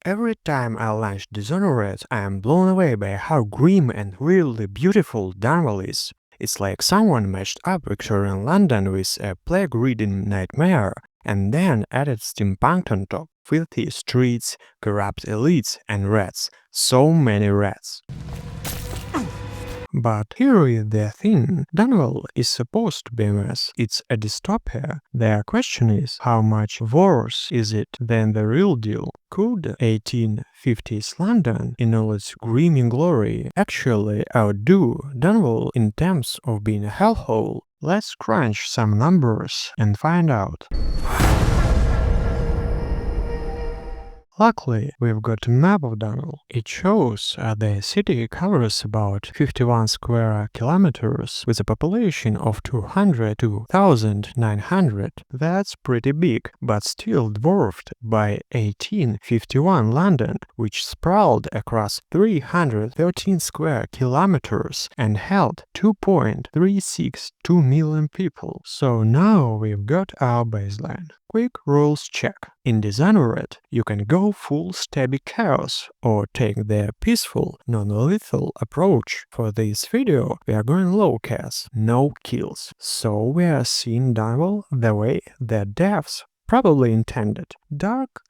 Every time I launch Dishonored, I am blown away by how grim and really beautiful Dunwall is. It's like someone matched up Victorian London with a plague-ridden nightmare and then added steampunk on top. Filthy streets, corrupt elites, and rats. So many rats. But here is the thing, Dunwall is supposed to be a mess. It's a dystopia. The question is, how much worse is it than the real deal? Could 1850s London, in all its gleaming glory, actually outdo Dunwall in terms of being a hellhole? Let's crunch some numbers and find out. Luckily, we've got a map of Dunwall. It shows the city covers about 51 square kilometers with a population of 200 to 1,900. That's pretty big, but still dwarfed by 1851 London, which sprawled across 313 square kilometers and held 2.362 million people. So now we've got our baseline. Quick rules check. In Dishonored, you can go full stabby chaos or take the peaceful, non-lethal approach. For this video, we are going low chaos, no kills. So we are seeing Dunwall the way the devs probably intended. Dark,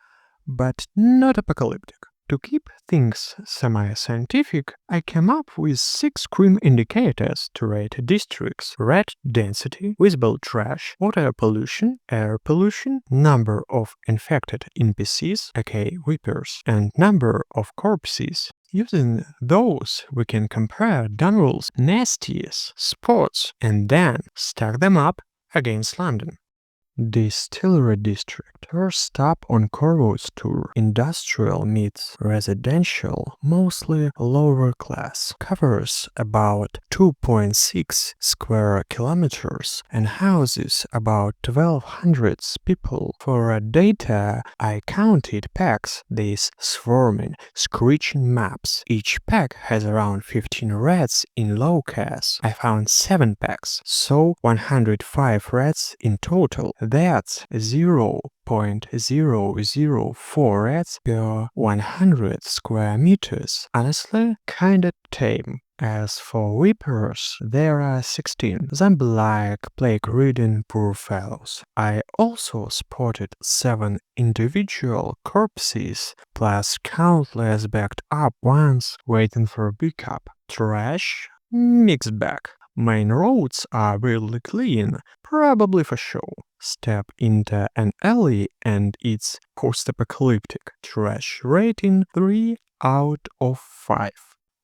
but not apocalyptic. To keep things semi-scientific, I came up with 6 crime indicators to rate districts: rat density, visible trash, water pollution, air pollution, number of infected NPCs, aka Reapers, and number of corpses. Using those, we can compare Dunwall's nastiest spots and then stack them up against London. Distillery District. First stop on Corvo's tour. Industrial meets residential, mostly lower class. Covers about 2.6 square kilometers and houses about 1,200 people. For data, I counted packs, these swarming, screeching maps. Each pack has around 15 rats in low caste. I found 7 packs, so 105 rats in total. That's 0.004 rats per 100 square meters. Honestly, kinda tame. As for Reapers, there are 16 zombie-like, plague-ridden poor fellows. I also spotted 7 individual corpses, plus countless backed-up ones waiting for pickup. Trash? Mixed bag. Main roads are really clean, probably for show. Step into an alley and it's post-apocalyptic. Trash rating 3 out of 5.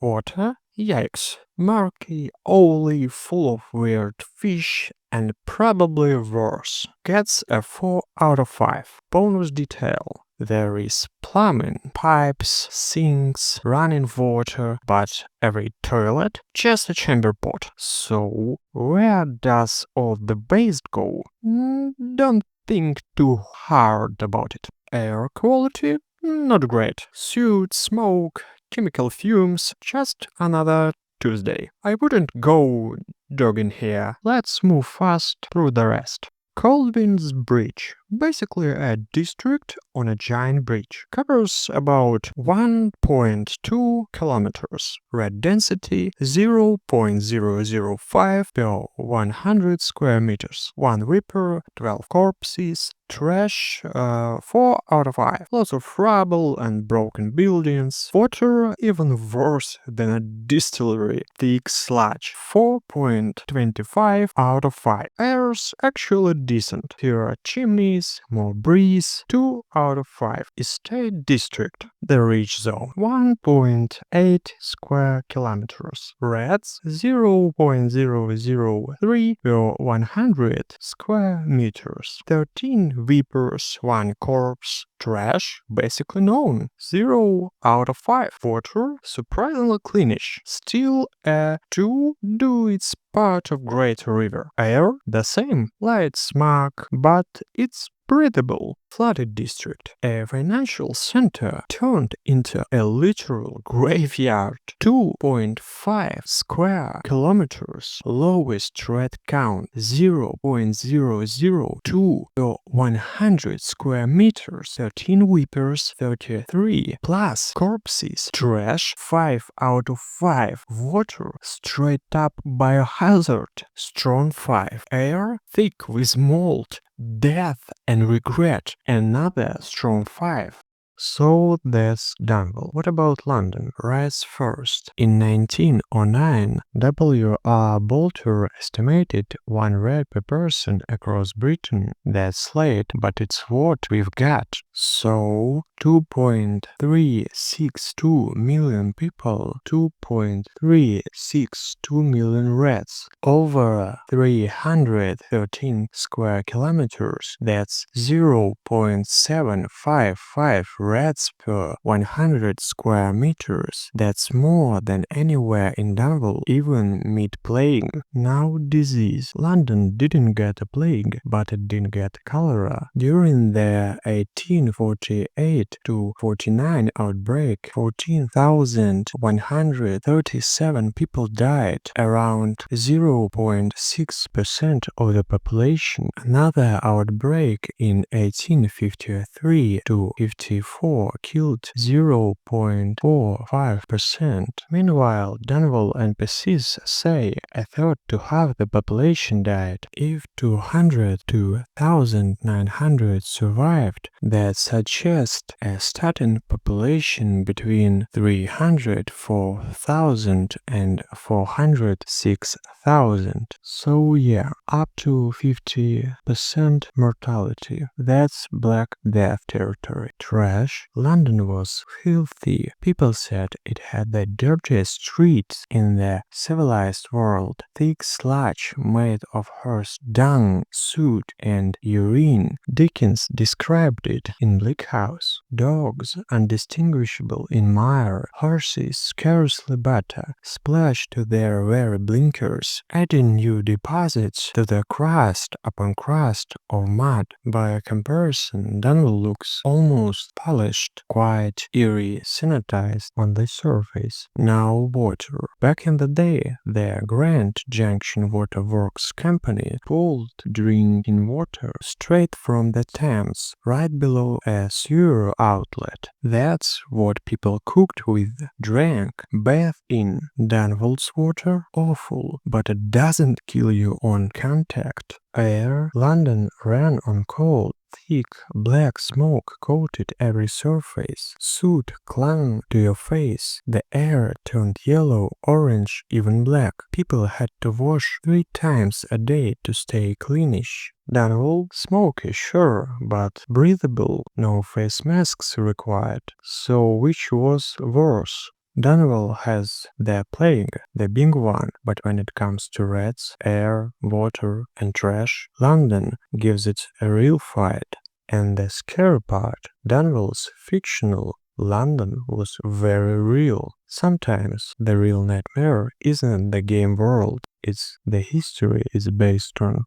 Water? Yikes. Murky, oily, full of weird fish, and probably worse. Gets a 4 out of 5. Bonus detail. There is plumbing, pipes, sinks, running water, but every toilet just a chamber pot. So where does all the waste go? Don't think too hard about it. Air quality? Not great. Soot, smoke, chemical fumes, just another Tuesday. I wouldn't go jogging here. Let's move fast through the rest. Colvin's Bridge, basically a district on a giant bridge, covers about 1.2 kilometers. Rat density 0.005 per 100 square meters. 1 Reaper, 12 corpses. Trash 4 out of 5. Lots of rubble and broken buildings. Water even worse than a distillery. Thick sludge 4.25 out of 5. Air's actually decent. Fewer chimneys, more breeze 2 out of 5. Estate district. The rich zone 1.8 square kilometers. Rats 0.003 per 100 square meters. 13 Reapers, 1 corpse. Trash, basically known. 0 out of 5. Water, surprisingly cleanish. Still a 2, do its part of Great River. Air, the same. Light smoke, but it's breathable. Flooded district, a financial center turned into a literal graveyard. 2.5 square kilometers, lowest red count 0.002 per 100 square meters, 13 weepers 33, plus corpses, trash 5 out of 5, water straight up biohazard, strong 5, air thick with mold, death and regret, another strong 5. So that's Dunwall. What about London? Rise first. In 1909, W.R. Bolter estimated 1 rat per person across Britain. That's late, but it's what we've got. So 2.362 million people, 2.362 million rats, over 313 square kilometers. That's 0.755 rats per 100 square meters. That's more than anywhere in Dunwall, even mid-plague. Now disease. London didn't get a plague, but it didn't get cholera. During the 1848 to 49 outbreak, 14,137 people died, around 0.6% of the population. Another outbreak in 1853 to 54 killed 0.45%. Meanwhile, Dunwall NPCs say a third to half the population died. If 200 to 1,900 survived, that suggests a starting population between 304,000 and 406,000. So yeah, up to 50% mortality. That's Black Death territory. Trash. London was filthy. People said it had the dirtiest streets in the civilized world. Thick sludge made of horse dung, soot, and urine. Dickens described it in Bleak House. Dogs undistinguishable in mire, horses scarcely butter, splash to their very blinkers, adding new deposits to the crust upon crust of mud. By comparison, Dunwall looks almost polished, quite eerie, sanitized on the surface. Now water. Back in the day, the Grand Junction Water Works Company pulled drinking water straight from the Thames, right below a sewer outlet. That's what people cooked with, drank, bathed in. Dunwall's water? Awful, but it doesn't kill you on contact. Air. London ran on coal. Thick, black smoke coated every surface. Soot clung to your face. The air turned yellow, orange, even black. People had to wash 3 times a day to stay cleanish. Dunwall, smoky, sure, but breathable. No face masks required. So which was worse? Dunwall has the plague, the big one, but when it comes to rats, air, water, and trash, London gives it a real fight. And the scary part, Dunwall's fictional, London was very real. Sometimes the real nightmare isn't the game world, it's the history it's based on.